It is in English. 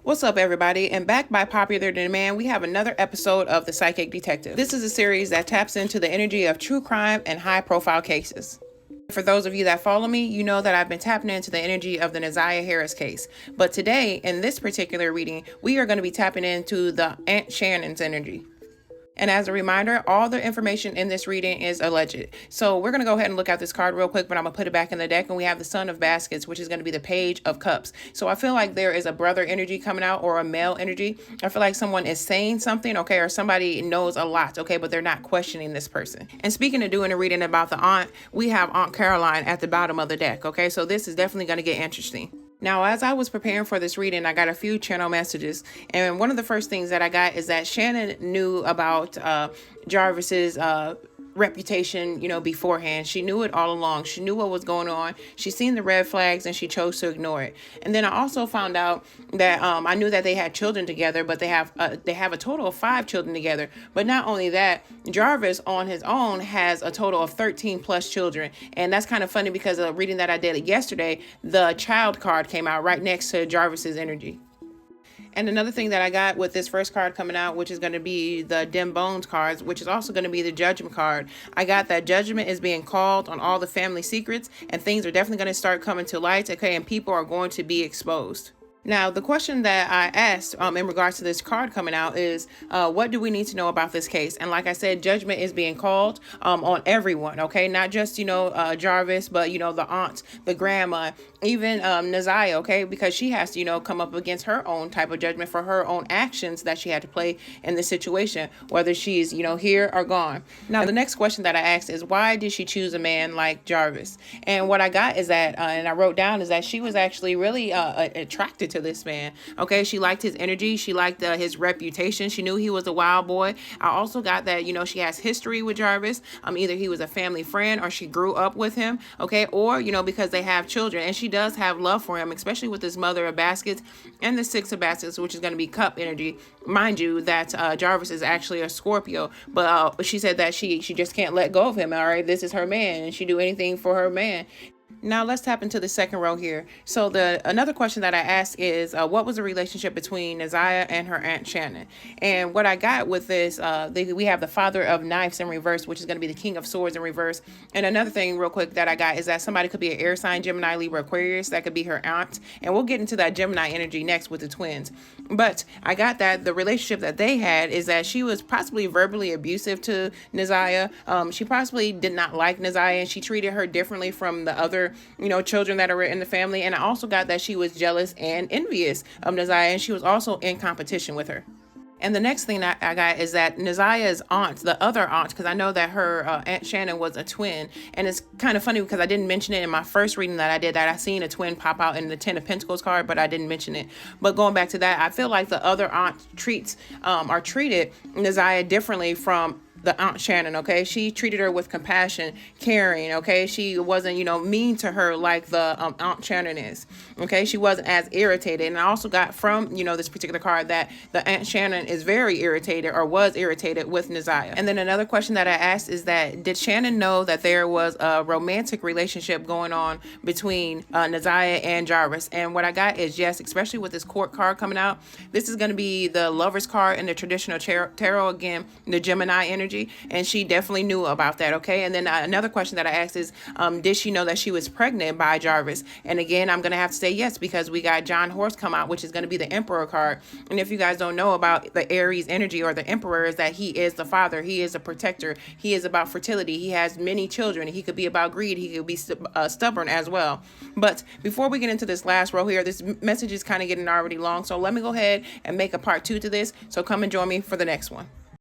What's up, everybody? And back by popular demand, we have another episode of The Psychic Detective. This is a series that taps into the energy of true crime and high-profile cases. For those of you that follow me, you know that I've been tapping into the energy of the Neziah Harris case. But today, in this particular reading, we are going to be tapping into the Aunt Shannon's energy. And as a reminder, all the information in this reading is alleged. So we're going to go ahead and look at this card real quick, but I'm going to put it back in the deck. And we have the Son of Baskets, which is going to be the Page of Cups. So I feel like there is a brother energy coming out, or a male energy. I feel like someone is saying something, okay, or somebody knows a lot, okay, but they're not questioning this person. And speaking of doing a reading about the aunt, we have Aunt Caroline at the bottom of the deck, okay? So this is definitely going to get interesting. Now, as I was preparing for this reading, I got a few channel messages. And one of the first things that I got is that Shannon knew about Jarvis's reputation, beforehand. She knew it all along. She knew what was going on. She seen the red flags and she chose to ignore it. And then I also found out that I knew that they had children together, but they have a total of 5 children together. But not only that, Jarvis on his own has a total of 13 plus children. And that's kind of funny because reading that I did yesterday, the child card came out right next to Jarvis's energy. And another thing that I got with this first card coming out, which is going to be the Dim Bones cards, which is also going to be the Judgment card. I got that judgment is being called on all the family secrets, and things are definitely going to start coming to light, okay, and people are going to be exposed. Now, the question that I asked in regards to this card coming out is, what do we need to know about this case? And like I said, judgment is being called on everyone, okay? Not just, Jarvis, but, the aunt, the grandma, even Neziah, okay? Because she has to, come up against her own type of judgment for her own actions that she had to play in this situation, whether she's, here or gone. Now, the next question that I asked is, why did she choose a man like Jarvis? And what I got is that, and I wrote down, is that she was actually really attracted to this man, okay? She liked his energy. She liked his reputation. She knew he was a wild boy. I also got that, she has history with Jarvis. Either he was a family friend or she grew up with him, okay? Or, because they have children, and she does have love for him, especially with this Mother of Baskets and the Six of Baskets, which is going to be cup energy. Mind you, that Jarvis is actually a Scorpio, but she said that she just can't let go of him, all right? This is her man, and she do anything for her man. Now let's tap into the second row here. So another question that I asked is, what was the relationship between Neziah and her Aunt Shannon? And what I got with this, we have the Father of Knives in reverse, which is going to be the King of Swords in reverse. And another thing real quick that I got is that somebody could be an air sign, Gemini, Libra, Aquarius. That could be her aunt. And we'll get into that Gemini energy next with the twins. But I got that the relationship that they had is that she was possibly verbally abusive to Neziah. She possibly did not like Neziah, and she treated her differently from the other children that are in the family. And I also got that she was jealous and envious of Neziah, and she was also in competition with her. And the next thing that I got is that Neziah's aunt, the other aunt, because I know that her Aunt Shannon was a twin. And it's kind of funny because I didn't mention it in my first reading that I did, that I seen a twin pop out in the 10 of Pentacles card, but I didn't mention it. But going back to that, I feel like the other aunt treated Neziah differently from the Aunt Shannon, okay? She treated her with compassion, caring, okay? She wasn't, mean to her like the Aunt Shannon is, okay? She wasn't as irritated. And I also got from, this particular card that the Aunt Shannon is very irritated, or was irritated with Neziah. And then another question that I asked is that, did Shannon know that there was a romantic relationship going on between Neziah and Jarvis? And what I got is yes, especially with this Court card coming out. This is going to be the Lover's card in the traditional tarot, again, the Gemini energy. And she definitely knew about that, okay? And then another question that I asked is, did she know that she was pregnant by Jarvis? And again, I'm going to have to say yes, because we got John Horse come out, which is going to be the Emperor card. And if you guys don't know about the Aries energy, or the Emperor, is that he is the father. He is a protector. He is about fertility. He has many children. He could be about greed. He could be stubborn as well. But before we get into this last row here, this message is kind of getting already long. So let me go ahead and make a part 2 to this. So come and join me for the next one.